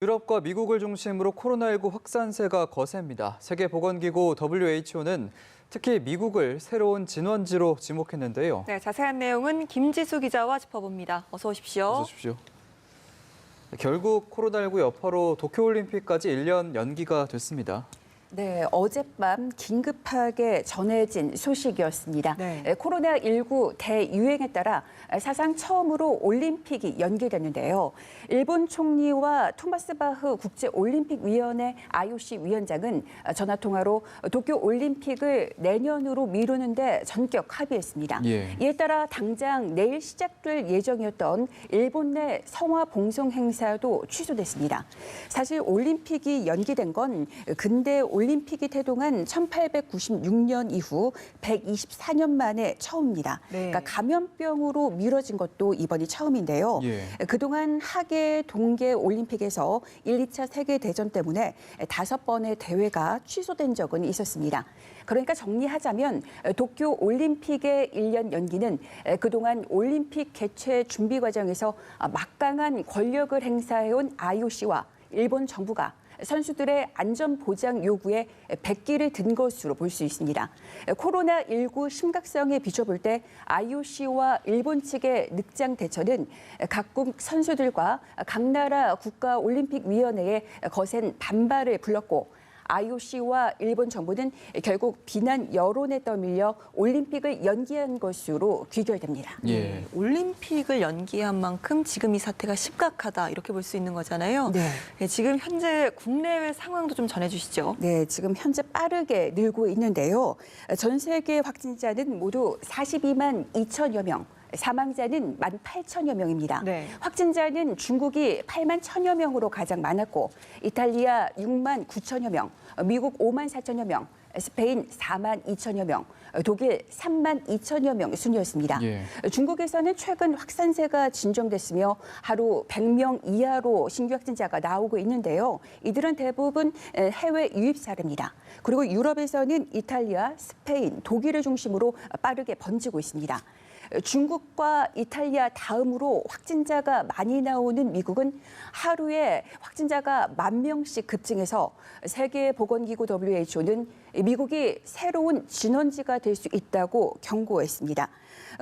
유럽과 미국을 중심으로 코로나19 확산세가 거셉니다. 세계보건기구 WHO는 특히 미국을 새로운 진원지로 지목했는데요. 네, 자세한 내용은 김지수 기자와 짚어봅니다. 어서 오십시오. 어서 오십시오. 결국 코로나19 여파로 도쿄올림픽까지 1년 연기가 됐습니다. 네, 어젯밤 긴급하게 전해진 소식이었습니다. 네. 코로나19 대유행에 따라 사상 처음으로 올림픽이 연기됐는데요. 일본 총리와 토마스 바흐 국제올림픽위원회 IOC 위원장은 전화통화로 도쿄올림픽을 내년으로 미루는데 전격 합의했습니다. 이에 따라 당장 내일 시작될 예정이었던 일본 내 성화 봉송 행사도 취소됐습니다. 사실 올림픽이 연기된 건 근대 올림픽이 태동한 1896년 이후 124년 만에 처음입니다. 네. 그러니까 감염병으로 미뤄진 것도 이번이 처음인데요. 그동안 하계, 동계 올림픽에서 1, 2차 세계대전 때문에 5번의 대회가 취소된 적은 있었습니다. 그러니까 정리하자면 도쿄 올림픽의 1년 연기는 그동안 올림픽 개최 준비 과정에서 막강한 권력을 행사해온 IOC와 일본 정부가 선수들의 안전 보장 요구에 백기를 든 것으로 볼 수 있습니다. 코로나19 심각성에 비춰볼 때 IOC와 일본 측의 늑장 대처는 각국 선수들과 각 나라 국가올림픽위원회에 거센 반발을 불렀고 IOC와 일본 정부는 결국 비난 여론에 떠밀려 올림픽을 연기한 것으로 귀결됩니다. 올림픽을 연기한 만큼 지금 이 사태가 심각하다 이렇게 볼 수 있는 거잖아요. 네. 네, 지금 현재 국내외 상황도 좀 전해주시죠. 네, 지금 현재 빠르게 늘고 있는데요. 전 세계 확진자는 모두 42만 2천여 명. 사망자는 18,000여 명입니다. 네. 확진자는 중국이 8만 1천여 명으로 가장 많았고 이탈리아 6만 9천여 명, 미국 5만 4천여 명, 스페인 4만 2천여 명, 독일 3만 2천여 명 순이었습니다. 중국에서는 최근 확산세가 진정됐으며 하루 100명 이하로 신규 확진자가 나오고 있는데요. 이들은 대부분 해외 유입 사례입니다. 그리고 유럽에서는 이탈리아, 스페인, 독일을 중심으로 빠르게 번지고 있습니다. 중국과 이탈리아 다음으로 확진자가 많이 나오는 미국은 하루에 확진자가 10,000명씩 급증해서 세계보건기구 WHO는 미국이 새로운 진원지가 될 수 있다고 경고했습니다.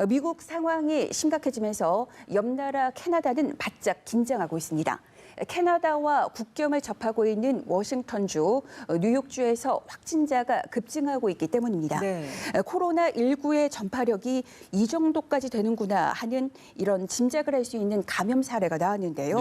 미국 상황이 심각해지면서 옆나라 캐나다는 바짝 긴장하고 있습니다. 캐나다와 국경을 접하고 있는 워싱턴주, 뉴욕주에서 확진자가 급증하고 있기 때문입니다. 네. 코로나19의 전파력이 이 정도까지 되는구나 하는 이런 짐작을 할 수 있는 감염 사례가 나왔는데요.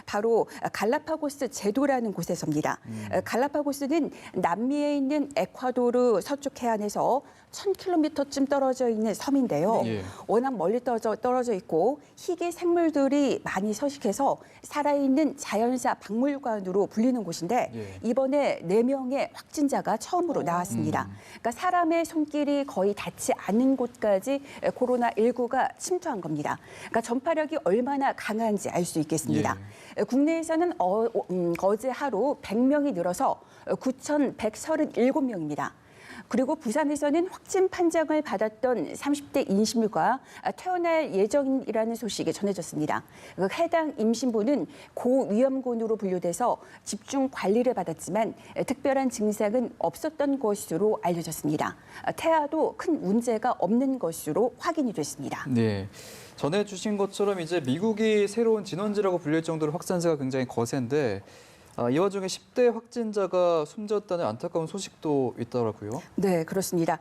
바로 갈라파고스 제도라는 곳에서입니다. 갈라파고스는 남미에 있는 에콰도르 서쪽 해안에서 1,000km쯤 떨어져 있는 섬인데요. 워낙 멀리 떨어져 있고 희귀 생물들이 많이 서식해서 살아있는 자연사 박물관으로 불리는 곳인데 이번에 4명의 확진자가 처음으로 나왔습니다. 그러니까 사람의 손길이 거의 닿지 않는 곳까지 코로나19가 침투한 겁니다. 그러니까 전파력이 얼마나 강한지 알 수 있겠습니다. 국내에서는 어제 하루 100명이 늘어서 9,137명입니다. 그리고 부산에서는 확진 판정을 받았던 30대 임신부가 퇴원할 예정이라는 소식이 전해졌습니다. 해당 임신부는 고위험군으로 분류돼서 집중 관리를 받았지만 특별한 증상은 없었던 것으로 알려졌습니다. 태아도 큰 문제가 없는 것으로 확인이 됐습니다. 네. 전해주신 것처럼 이제 미국이 새로운 진원지라고 불릴 정도로 확산세가 굉장히 거센데 이 와중에 10대 확진자가 숨졌다는 안타까운 소식도 있더라고요. 네, 그렇습니다.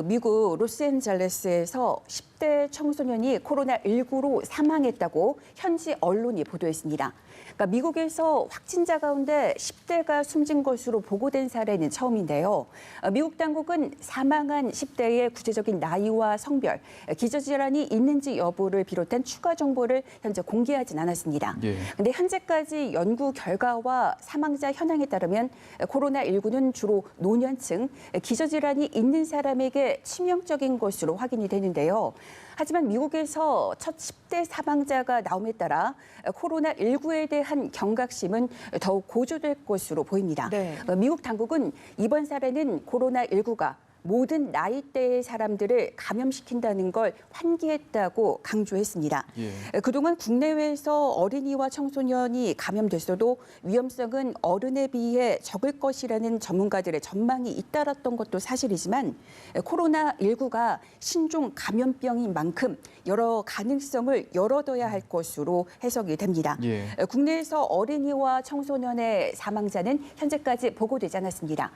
미국 로스앤젤레스에서 10대 청소년이 코로나19로 사망했다고 현지 언론이 보도했습니다. 그러니까 미국에서 확진자 가운데 10대가 숨진 것으로 보고된 사례는 처음인데요. 미국 당국은 사망한 10대의 구체적인 나이와 성별, 기저질환이 있는지 여부를 비롯한 추가 정보를 현재 공개하진 않았습니다. 그런데 현재까지 연구 결과와 사망자 현황에 따르면 코로나19는 주로 노년층, 기저질환이 있는 사람에게 치명적인 것으로 확인이 되는데요. 하지만 미국에서 첫 10대 사망자가 나옴에 따라 코로나19에 대한 경각심은 더욱 고조될 것으로 보입니다. 미국 당국은 이번 사례는 코로나19가 모든 나이대의 사람들을 감염시킨다는 걸 환기했다고 강조했습니다. 예. 그동안 국내외에서 어린이와 청소년이 감염됐어도 위험성은 어른에 비해 적을 것이라는 전문가들의 전망이 잇따랐던 것도 사실이지만 코로나19가 신종 감염병인 만큼 여러 가능성을 열어둬야 할 것으로 해석이 됩니다. 예. 국내에서 어린이와 청소년의 사망자는 현재까지 보고되지 않았습니다.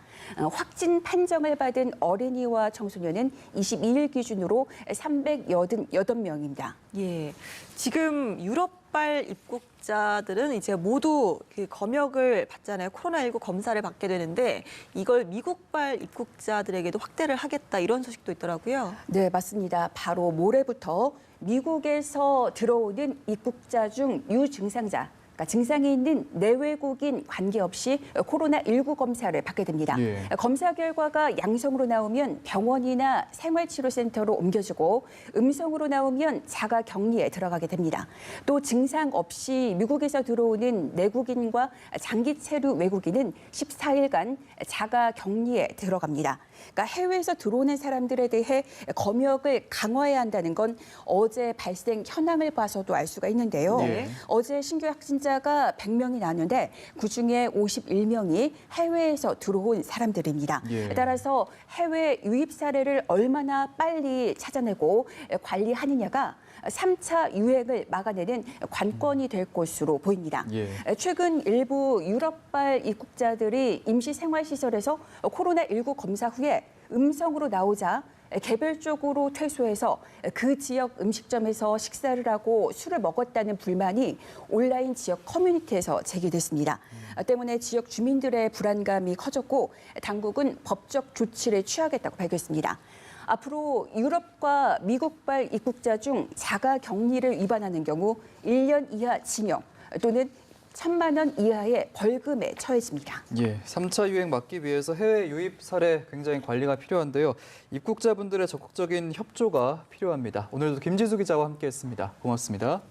확진 판정을 받은 어린이와 청소년은 22일 기준으로 388명입니다. 예. 지금 유럽발 입국자들은 이제 모두 그 검역을 받잖아요. 코로나19 검사를 받게 되는데 이걸 미국발 입국자들에게도 확대를 하겠다 이런 소식도 있더라고요. 네, 맞습니다. 바로 모레부터 미국에서 들어오는 입국자 중 유증상자, 그러니까 증상이 있는 내외국인 관계없이 코로나19 검사를 받게 됩니다. 예. 검사 결과가 양성으로 나오면 병원이나 생활치료센터로 옮겨지고 음성으로 나오면 자가 격리에 들어가게 됩니다. 또 증상 없이 미국에서 들어오는 내국인과 장기 체류 외국인은 14일간 자가 격리에 들어갑니다. 그러니까 해외에서 들어오는 사람들에 대해 검역을 강화해야 한다는 건 어제 발생 현황을 봐서도 알 수가 있는데요. 네. 어제 신규 확진자가 100명이 나왔는데 그중에 51명이 해외에서 들어온 사람들입니다. 예. 따라서 해외 유입 사례를 얼마나 빨리 찾아내고 관리하느냐가 3차 유행을 막아내는 관건이 될 것으로 보입니다. 예. 최근 일부 유럽발 입국자들이 임시생활시설에서 코로나19 검사 후에 음성으로 나오자 개별적으로 퇴소해서 그 지역 음식점에서 식사를 하고 술을 먹었다는 불만이 온라인 지역 커뮤니티에서 제기됐습니다. 때문에 지역 주민들의 불안감이 커졌고 당국은 법적 조치를 취하겠다고 밝혔습니다. 앞으로 유럽과 미국발 입국자 중 자가 격리를 위반하는 경우 1년 이하 징역 또는 1,000만 원 이하의 벌금에 처해집니다. 예, 3차 유행 막기 위해서 해외 유입 사례 굉장히 관리가 필요한데요. 입국자분들의 적극적인 협조가 필요합니다. 오늘도 김지수 기자와 함께했습니다. 고맙습니다.